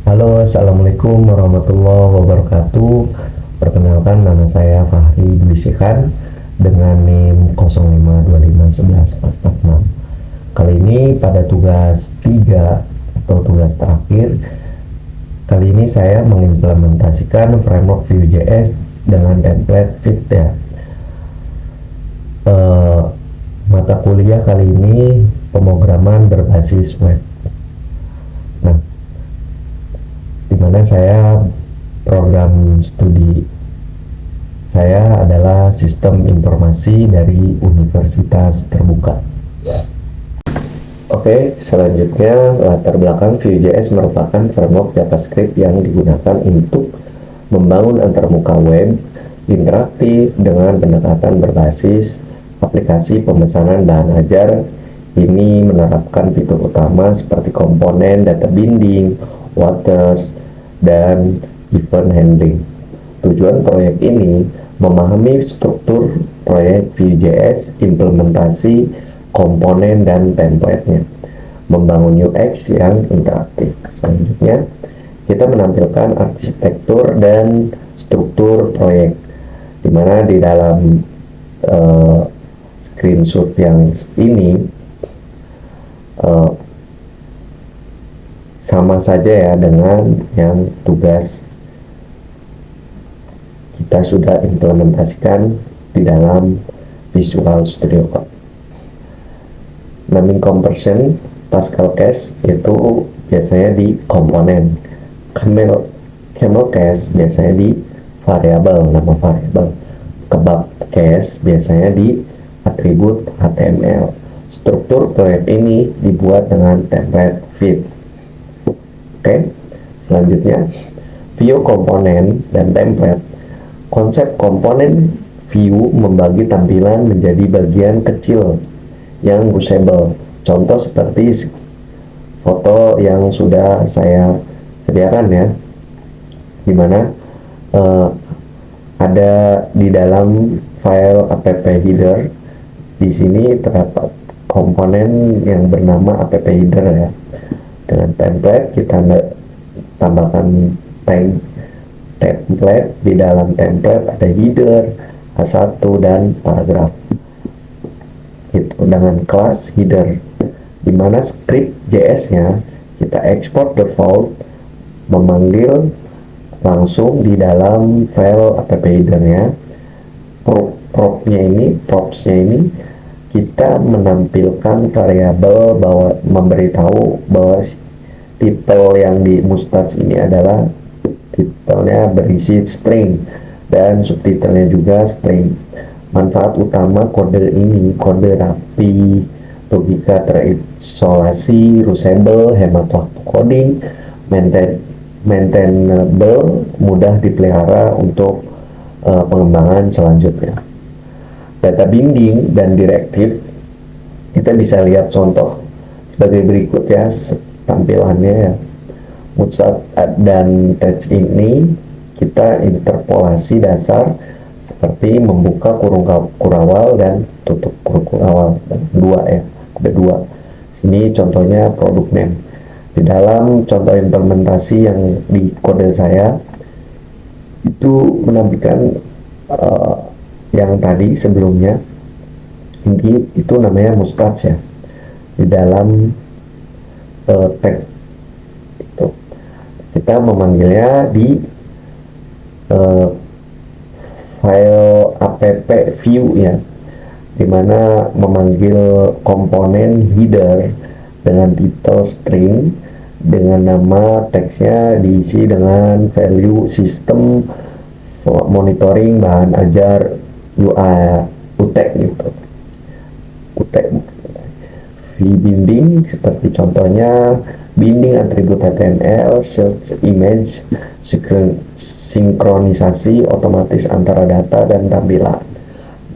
Halo, Assalamualaikum warahmatullahi wabarakatuh. Perkenalkan, nama saya Fahri Dwi Sikan dengan NIM 0525114446. Kali ini pada tugas 3 atau tugas terakhir, kali ini saya mengimplementasikan framework Vue.js dengan template Fit ya. Mata kuliah kali ini pemrograman berbasis web. Nah, dimana saya program studi saya adalah sistem informasi dari Universitas Terbuka. Oke, selanjutnya latar belakang Vue.js merupakan framework JavaScript yang digunakan untuk membangun antarmuka web interaktif dengan pendekatan berbasis aplikasi pemesanan bahan ajar. Ini menerapkan fitur utama seperti komponen data binding, waters, dan event handling. Tujuan proyek ini memahami struktur proyek Vue.js, implementasi komponen dan template-nya, membangun UX yang interaktif. Selanjutnya, kita menampilkan arsitektur dan struktur proyek, di mana di dalam screenshot yang ini sama saja ya dengan yang tugas kita sudah implementasikan di dalam Visual Studio Code. Naming conversion Pascal case itu biasanya di komponen, camel case biasanya di variabel, nama variabel, kebab case biasanya di atribut HTML. Struktur proyek ini dibuat dengan template Fit. Oke, selanjutnya view komponen dan template. Konsep komponen view membagi tampilan menjadi bagian kecil yang usable. Contoh seperti foto yang sudah saya sediakan ya, dimana ada di dalam file app header. Di sini terdapat komponen yang bernama app header ya. Dengan template kita tambahkan tag template. Di dalam template ada header, H1 dan paragraf. Itu dengan kelas header, dimana script JS-nya kita export default, memanggil langsung di dalam file app header-nya. Props-nya ini kita menampilkan variabel bahwa memberitahu bahwa titel yang di Mustache ini adalah titelnya berisi string dan subtitelnya juga string. Manfaat utama kode ini, kode rapi, logika terisolasi, reusable, hemat waktu coding, maintainable, mudah dipelihara untuk pengembangan selanjutnya. Data binding dan direktif kita bisa lihat contoh sebagai berikut ya tampilannya ya. Mustache dan text ini kita interpolasi dasar seperti membuka kurung kurawal dan tutup kurung kurawal, dua ya, ada dua. Sini contohnya product name. Di dalam contoh implementasi yang di kode saya itu menampilkan yang tadi sebelumnya, ini itu namanya Mustache ya, di dalam tag itu kita memanggilnya di file app view ya, dimana memanggil komponen header dengan titel string dengan nama teksnya diisi dengan value sistem monitoring bahan ajar UTEC gitu. UTEC V-binding seperti contohnya binding atribut HTML, search image, sinkronisasi otomatis antara data dan tampilan.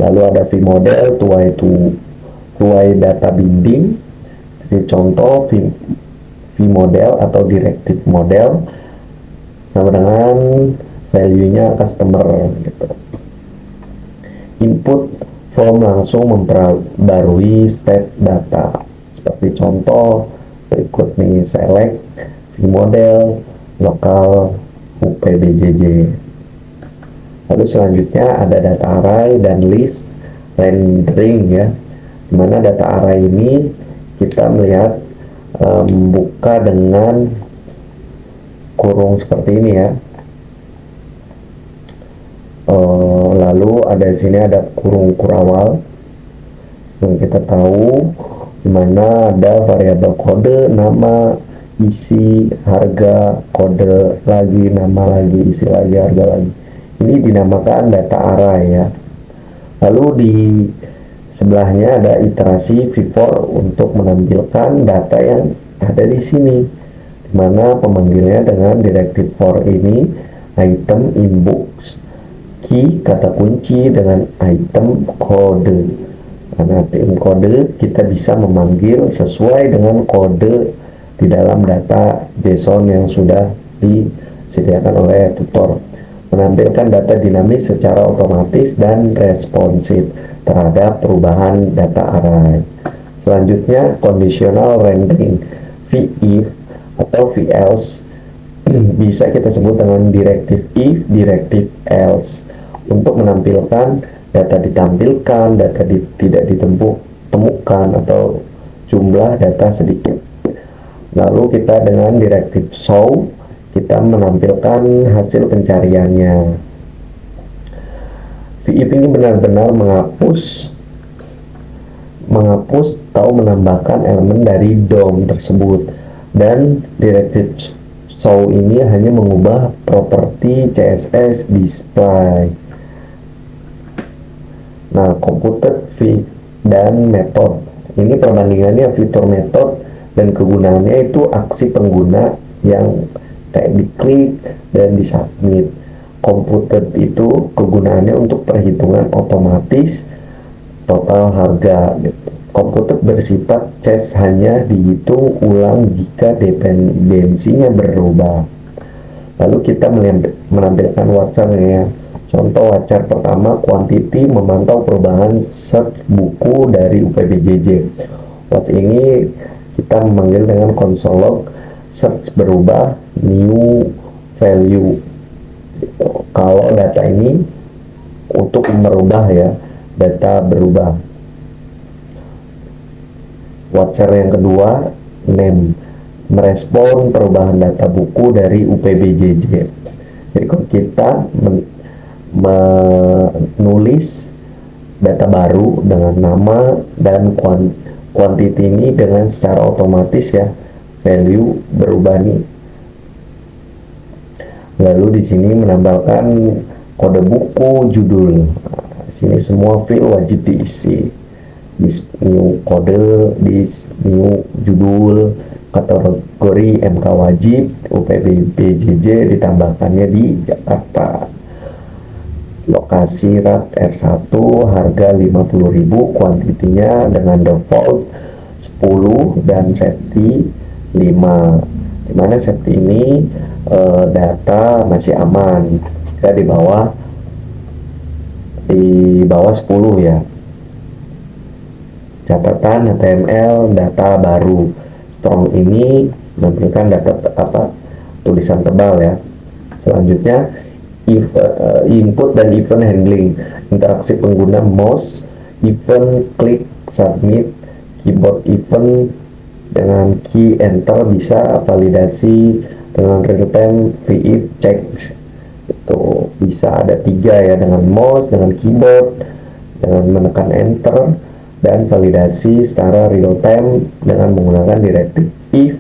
Lalu ada V-model, tuai data binding. Jadi contoh V-model atau directive model sama dengan value-nya customer gitu. Input form langsung memperbarui state data seperti contoh berikut nih, select view model, lokal UPBJJ. Lalu selanjutnya ada data array dan list rendering ya, dimana data array ini kita melihat buka dengan kurung seperti ini ya. Lalu ada di sini ada kurung kurawal yang kita tahu, dimana ada variabel kode, nama, isi, harga, kode lagi, nama lagi, isi lagi, harga lagi. Ini dinamakan data array ya. Lalu di sebelahnya ada iterasi v-for untuk menampilkan data yang ada di sini, dimana pemanggilnya dengan direktif for ini item inbox key kata kunci dengan item kode. Karena item kode kita bisa memanggil sesuai dengan kode di dalam data JSON yang sudah disediakan oleh tutor, menampilkan data dinamis secara otomatis dan responsif terhadap perubahan data array. Selanjutnya conditional rendering v-if atau v-else bisa kita sebut dengan direktif if, direktif else untuk menampilkan data ditampilkan, data tidak ditemukan atau jumlah data sedikit. Lalu kita dengan direktif show kita menampilkan hasil pencariannya. v-if ini benar-benar menghapus atau menambahkan elemen dari DOM tersebut, dan direktif show ini hanya mengubah properti CSS display. Nah, computed fit dan method ini perbandingannya fitur metode dan kegunaannya itu aksi pengguna yang kayak diklik dan disubmit. Computed itu kegunaannya untuk perhitungan otomatis total harga gitu. Computed bersifat cache, hanya dihitung ulang jika dependensinya berubah. Lalu kita menampilkan wacarnya. Contoh wacar pertama, quantity memantau perubahan search buku dari UPBJJ. Watch ini kita memanggil dengan console log, search berubah, new value. Kalau data ini untuk merubah ya, data berubah. Watcher yang kedua, name, merespon perubahan data buku dari UPBJJ. Jadi kalau kita menulis data baru dengan nama dan quantity ini dengan secara otomatis ya, value berubah nih. Lalu di sini menambahkan kode buku, judul. Nah, di sini semua field wajib diisi. Di new kode, di new judul, kategori MK wajib, UPBJJ ditambahkannya di Jakarta. Lokasi rat R1, harga 50.000, kuantitinya dengan default 10 dan safety 5. Dimana safety ini data masih aman jika di bawah 10 ya. Catatan HTML data baru. Strong ini menampilkan data tulisan tebal ya. Selanjutnya input dan event handling, interaksi pengguna mouse, event klik submit, keyboard event dengan key enter, bisa validasi dengan real time v-if check. Itu bisa ada 3 ya, dengan mouse, dengan keyboard, dengan menekan enter, dan validasi secara real time dengan menggunakan direktif if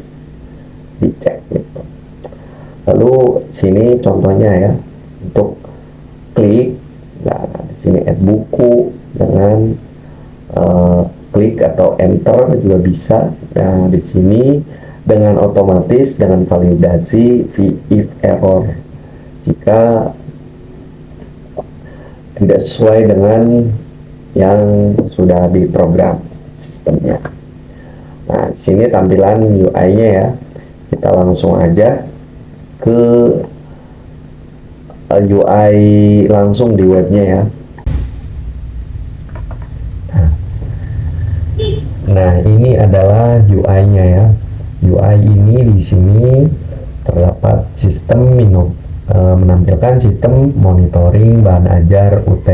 dicek gitu. Lalu sini contohnya ya, untuk klik, nah di sini add buku dengan klik atau enter juga bisa. Nah di sini dengan otomatis dengan validasi if error jika tidak sesuai dengan yang sudah diprogram sistemnya. Nah, di sini tampilan UI-nya ya. Kita langsung aja ke UI langsung di webnya ya. Nah, ini adalah UI-nya ya. UI ini di sini terdapat sistem menampilkan sistem monitoring bahan ajar UT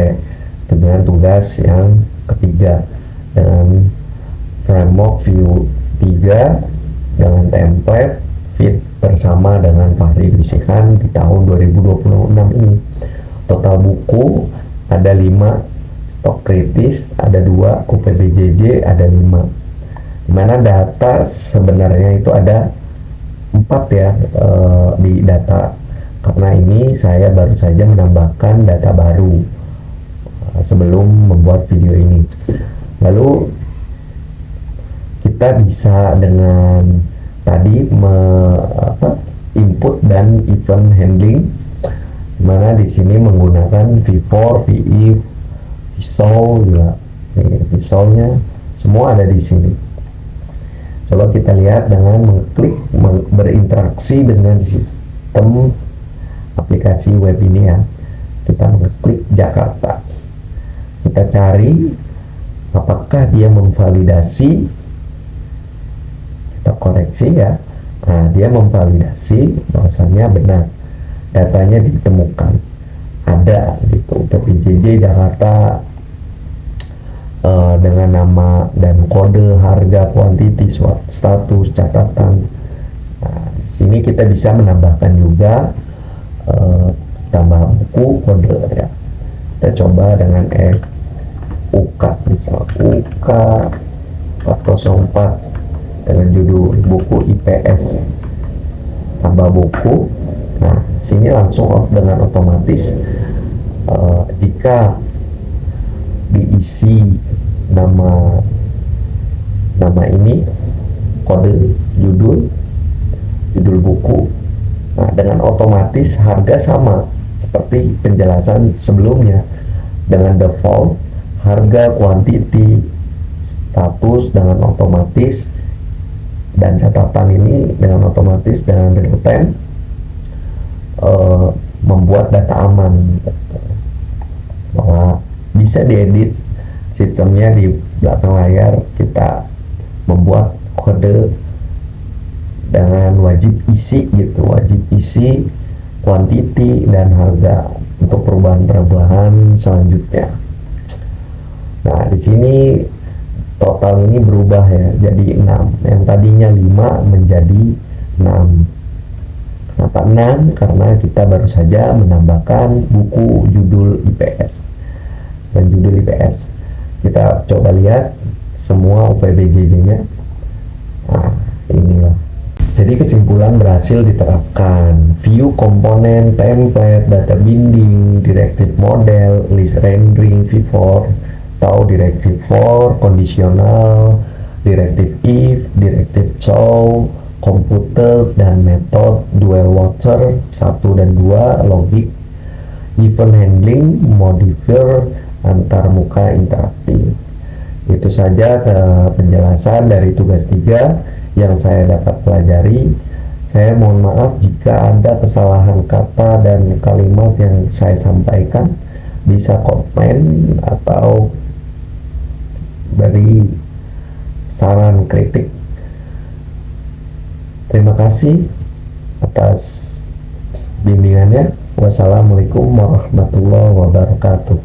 dengan tugas yang ketiga dengan framework Vue 3 dengan template fit bersama dengan Fahri Dwisihan di tahun 2026 ini. Total buku ada 5, stok kritis ada 2, UPBJJ ada 5. Dimana data sebenarnya itu ada 4 ya di data, karena ini saya baru saja menambahkan data baru sebelum membuat video ini. Lalu kita bisa dengan tadi input dan event handling, dimana di sini menggunakan V4, VIF, Visual ya, visualnya semua ada di sini. Coba kita lihat dengan mengklik berinteraksi dengan sistem aplikasi web ini ya. Kita mengklik Jakarta, kita cari apakah dia memvalidasi, kita koreksi ya. Nah, dia memvalidasi bahwasannya benar, datanya ditemukan ada gitu, PPJJ Jakarta dengan nama dan kode, harga, kuantiti, status, catatan. Nah, di sini kita bisa menambahkan juga tambah buku, kode ya. Kita coba dengan UK, misal UK 404 dengan judul buku IPS, tambah buku. Nah, sini langsung dengan otomatis jika diisi nama ini, kode, judul buku, nah dengan otomatis harga sama seperti penjelasan sebelumnya, dengan default harga, kuantiti, status dengan otomatis, dan catatan ini dengan otomatis dengan real time, membuat data aman bahwa bisa diedit sistemnya di belakang layar. Kita membuat kode dengan wajib isi gitu, wajib isi kuantiti dan harga untuk perubahan selanjutnya. Nah, di sini total ini berubah ya, jadi 6, yang tadinya 5 menjadi 6. Kenapa 6? Karena kita baru saja menambahkan buku, judul IPS dan judul IPS. Kita coba lihat semua UPBJJ-nya. Nah, inilah. Jadi kesimpulan berhasil diterapkan view komponen, template, data binding, directive model, list rendering, V4, atau directive for, conditional, directive if, directive show, komputer, dan metode dual watcher 1 dan 2, logik, event handling, modifier, antarmuka interaktif. Itu saja penjelasan dari tugas 3 yang saya dapat pelajari. Saya mohon maaf jika ada kesalahan kata dan kalimat yang saya sampaikan. Bisa komen atau beri saran kritik. Terima kasih atas bimbingannya. Wassalamualaikum warahmatullahi wabarakatuh.